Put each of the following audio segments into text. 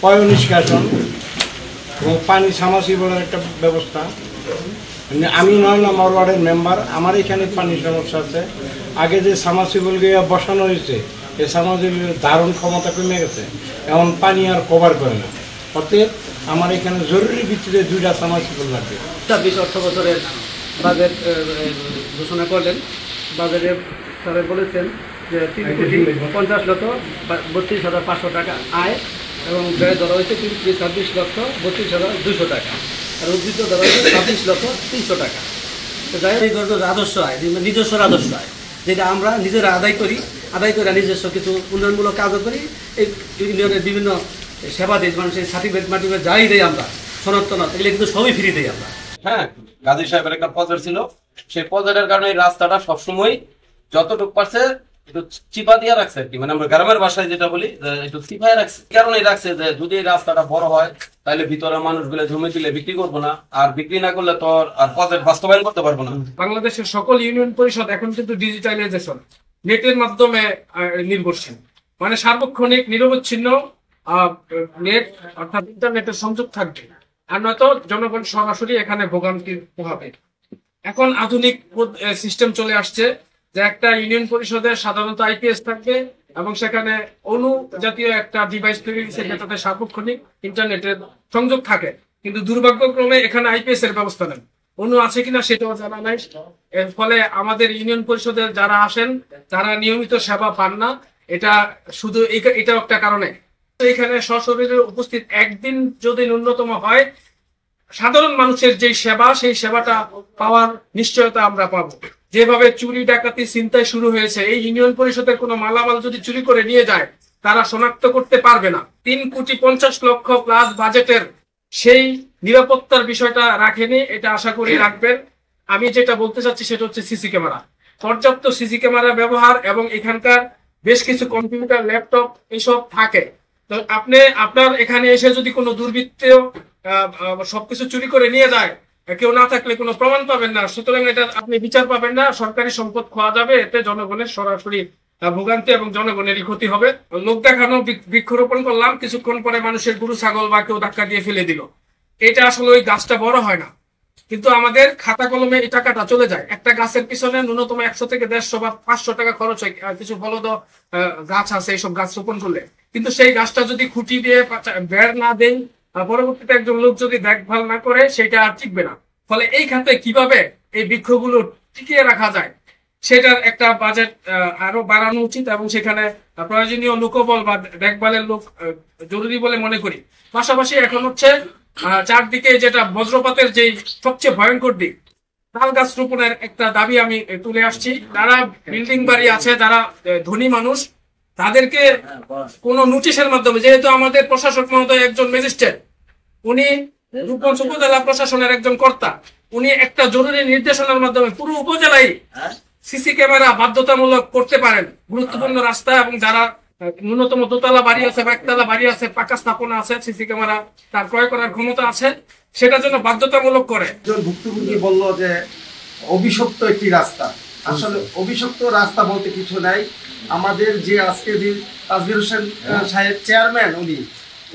পয় নিষ্কাশন এবং পানি সামাসিবলের একটা ব্যবস্থা। আমি ৯ নম্বর ওয়ার্ডের মেম্বার, আমার এখানে পানির সমস্যা আছে। আগে যে সামাসিবল গিয়ে বসানো হয়েছে এই সামাসিবলের ধারণ ক্ষমতা কমে গেছে, এখন পানি আর কভার করে না। অতএব আমার এখানে জরুরি ভিত্তিতে 2টা সামাসিবল লাগবে। ২৬ অর্থ বছরের বাজেট ঘোষণা করলেন। বাজেটে স্যারে বলেছেন যে 3,50,32,500 টাকা আয় এবং ব্যয় ধরা হয়েছে 3,26,32,200 টাকা, আর উদ্বৃত্ত ধরা হয়েছে 26,300,000 টাকা। তো যাই হোক, রাজস্ব আয়, নিজস্ব রাজস্ব আয়, যেটা আমরা নিজেরা আদায় করে নিজস্ব কিছু উন্নয়নমূলক কাজও করি। এই ইউনিয়নের বিভিন্ন সেবা দিই, মানুষের সার্টিফিকেট মার্টিফিকেট যাই দেয় আমরা, সনাতন এগুলো কিন্তু সবই ফ্রি দেয় আমরা। হ্যাঁ, গাজী সাহেবের একটা প্রজেক্ট ছিল, সেই প্রজেক্টের কারণে এই রাস্তাটা সবসময় যতটুকু পারছে একটু চিপা দিয়ে রাখছে আর কি, মানে আমরা গ্রামের ভাষায় যেটা বলি একটু চিপায় রাখছে। কারণে রাখছে যে যদি এই রাস্তাটা বড় হয় তাহলে ভিতরে মানুষগুলো জমি দিলে বিক্রি করবো না, আর বিক্রি না করলে তো আর প্রজেক্ট বাস্তবায়ন করতে পারবো না। বাংলাদেশের সকল ইউনিয়ন পরিষদ এখন কিন্তু ডিজিটালাইজেশন, নেটের মাধ্যমে নির্ভরশীল, মানে সার্বক্ষণিক নিরবচ্ছিন্ন নেট অর্থাৎ ইন্টারনেটের সংযোগ থাকবে, আর নয়তো জনগণ সরাসরি এখানে ভোগান্তি পোহাবে। এখন আধুনিক সিস্টেম চলে আসছে যে একটা ইউনিয়ন পরিষদে সাধারণত আইপিএস থাকবে এবং সেখানে অনু জাতীয় একটা ডিভাইস তৈরি হয়েছে যেটাতে সার্বক্ষণিক ইন্টারনেটের সংযোগ থাকে, কিন্তু দুর্ভাগ্যক্রমে এখানে আইপিএস এর ব্যবস্থা নেই। অনু আছে কিনা সেটাও জানা নাই। এর ফলে আমাদের ইউনিয়ন পরিষদের যারা আসেন তারা নিয়মিত সেবা পান না। এটা শুধু এটাও একটা কারণে। এখানে সশরীরে উপস্থিত একদিন যদি ন্যূনতম হয়, সাধারণ মানুষের যে সেবা সেই সেবাটা পাওয়ার নিশ্চয়তা আমরা পাবো। যেভাবে চুরি ডাকাতি ছিনতাই শুরু হয়েছে, এই ইউনিয়ন পরিষদের কোনো মালামাল যদি চুরি করে নিয়ে যায় তারা শনাক্ত করতে পারবে না। 3,50,00,000 প্লাস বাজেটের সেই নিরাপত্তার বিষয়টা রাখেনি, এটা আশা করি রাখবেন। আমি যেটা বলতে চাচ্ছি সেটা হচ্ছে সিসি ক্যামেরা, পর্যাপ্ত সিসি ক্যামেরা ব্যবহার এবং এখানকার বেশ কিছু কম্পিউটার, ল্যাপটপ এসব থাকে। তো আপনার এখানে এসে যদি কোনো দুর্বৃত্ত সবকিছু চুরি করে নিয়ে যায়, কেউ না থাকলে কোনো প্রমাণ পাবেন না, সুতরাং এটা আপনি বিচার পাবেন না, সরকারি সম্পদ খোয়া যাবে, এতে জনগণের সরাসরি ভোগান্তি এবং জনগণেরই ক্ষতি হবে। লোক দেখানো বৃক্ষরোপণ করলাম, কিছুক্ষণ পরে মানুষের গরু ছাগল বা কেউ ধাক্কা দিয়ে ফেলে দিল, এটা আসলে ওই গাছটা বড় হয় না, কিন্তু আমাদের খাতা কলমে এই টাকাটা চলে যায়। একটা গাছের পিছনে ন্যূনতম 100 থেকে 150 বা 500 টাকা খরচ হয় কিছু ফলদ গাছ আছে এইসব গাছ রোপণ করলে, কিন্তু সেই গাছটা যদি খুঁটি দিয়ে বেড় না দেয়, পরবর্তীতে একজন লোক যদি দেখভাল না করে, সেটা আর টিকবে না। ফলে এই খাতে কিভাবে এই বৃক্ষগুলো টিকিয়ে রাখা যায় সেটার একটা বাজেট আরো বাড়ানো উচিত এবং সেখানে প্রয়োজনীয় লোকবল বা দেখভালের লোক জরুরি বলে মনে করি। পাশাপাশি এখন হচ্ছে চারদিকে যেটা বজ্রপাতের যে সবচেয়ে ভয়ঙ্কর দিক, তাল গাছ রোপণের একটা দাবি আমি তুলে আসছি। যারা বিল্ডিং বাড়ি আছে, যারা ধনী মানুষ, তাদেরকে কোন নোটিশের মাধ্যমে, যেহেতু আমাদের প্রশাসক মহোদয় একজন ম্যাজিস্ট্রেট, উনি রূপগঞ্জ উপজেলা প্রশাসনের একজন কর্তা, উনি একটা জরুরি নির্দেশনার মাধ্যমে পুরো উপজেলায় সিসি ক্যামেরা বাধ্যতামূলক করতে পারেন। গুরুত্বপূর্ণ রাস্তা এবং যারা ন্যূনতম দোতলা বাড়ি আছে বা একতলা বাড়ি আছে, পাকা স্থাপনা আছে, সিসি ক্যামেরা তার ক্রয় করার ক্ষমতা আছে, সেটার জন্য বাধ্যতামূলক করে। ভুক্তভোগী বললো যে অভিশপ্ত একটি রাস্তা, আসলে অভিশপ্ত রাস্তা বলতে কিছু নাই। আমাদের যে আজকে তাজবির হোসেন সাহেব চেয়ারম্যান,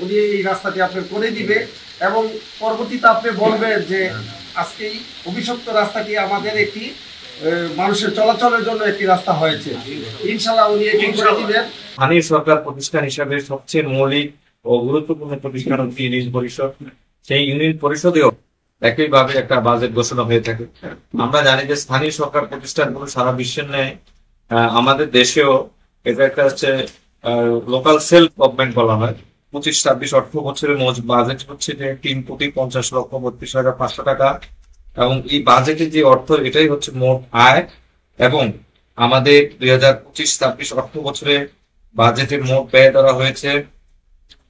উনি এই রাস্তাটি আপনার করে দিবে এবং পরবর্তীতে আপনি বলবেন যে আজকে এই অভিশপ্ত রাস্তাটি আমাদের একটি মানুষের চলাচলের জন্য একটি রাস্তা হয়েছে, ইনশাআল্লাহ উনি এটি করে দিবেন। স্থানীয় সরকার প্রতিষ্ঠান হিসাবে সবচেয়ে মৌলিক ও গুরুত্বপূর্ণ প্রতিষ্ঠান হচ্ছে ইউনিয়ন পরিষদ। সেই ইউনিয়ন পরিষদেও একইভাবে একটা বাজেট ঘোষণা হয়ে থাকে। আমরা জানি যে স্থানীয় সরকার প্রতিষ্ঠানগুলো সারা বিশ্বের ন্যায় আমাদের দেশেও এটা একটা হচ্ছে লোকাল সেলফ গভর্নমেন্ট বলা হয়। 25-26 অর্থ বছরের মোট বাজেট হচ্ছে যে 3,50,32,500 টাকা, এবং এই বাজেটে যে অর্থ এটাই হচ্ছে মোট আয়। এবং আমাদের 2025-26 অর্থ বছরে বাজেটের মোট ব্যয় ধরা হয়েছে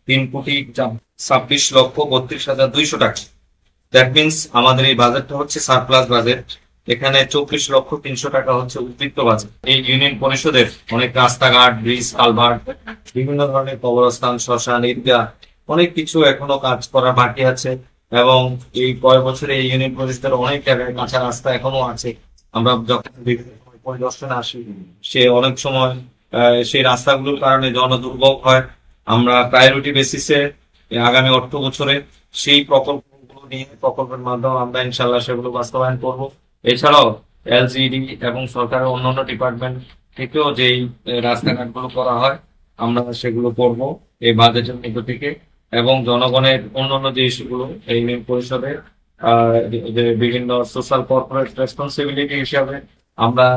3,26,32,200 টাকা। দ্যাট মিনস আমাদের এই বাজেটটা হচ্ছে সারপ্লাস বাজেট। এখানে 24,03,000 টাকা হচ্ছে উদ্বৃত্ত বাজেট। এই ইউনিয়ন পরিষদের অনেক রাস্তাঘাট, ব্রিজ, কালভার্ট, বিভিন্ন ধরনের কবরস্থান, শ্মশান, ঈদগাহ, অনেক কিছু এখনো কাজ করা বাকি আছে। এবং এই কয়েক বছরে এই ইউনিয়ন পরিষদের অনেক জায়গায় কাঁচা রাস্তা এখনো আছে। আমরা যখন পরিদর্শনে আসি, সে অনেক সময় সেই রাস্তাগুলোর কারণে জনদুর্ভোগ হয়। আমরা প্রায়োরিটি বেসিসে এই আগামী অর্থ বছরে সেই প্রকল্পগুলো নিয়ে প্রকল্পের মাধ্যমে আমরা ইনশাল্লাহ সেগুলো বাস্তবায়ন করব। এছাড়াও এলজিডি এবং সরকারের অন্যান্য ডিপার্টমেন্ট থেকেও যেই রাস্তাঘাটগুলো করা হয় আমরা সেগুলো করব এই বাজেটের মধ্য থেকে। এবং জনগণের অন্যান্য যে ইস্যুগুলো এই ইউনিয়ন পরিষদের যে বিভিন্ন সোশ্যাল কর্পোরেট রেসপন্সিবিলিটি হিসাবে আমরা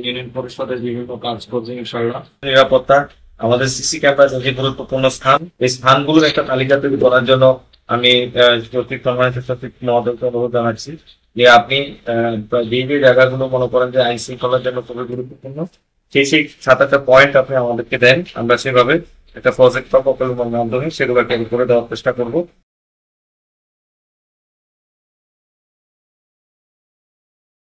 ইউনিয়ন পরিষদের বিভিন্ন কাজ করছি ইনশাআল্লাহ। নিরাপত্তা আমাদের সিসি ক্যামেরা যে গুরুত্বপূর্ণ স্থান, এই স্থানগুলোর একটা তালিকা তৈরি করার জন্য আমি সচিব মহোদয়কে অনুরোধ জানাচ্ছি যে আপনি যে জায়গাগুলো মনে করেন যে আইন শৃঙ্খলার জন্য খুবই গুরুত্বপূর্ণ সেই 7-8টা পয়েন্ট আপনি আমাদেরকে দেন, আমরা সেভাবে একটা প্রজেক্ট প্রকল্পের মাধ্যমে সেগুলো ক্যারি করে দেওয়ার চেষ্টা করবো।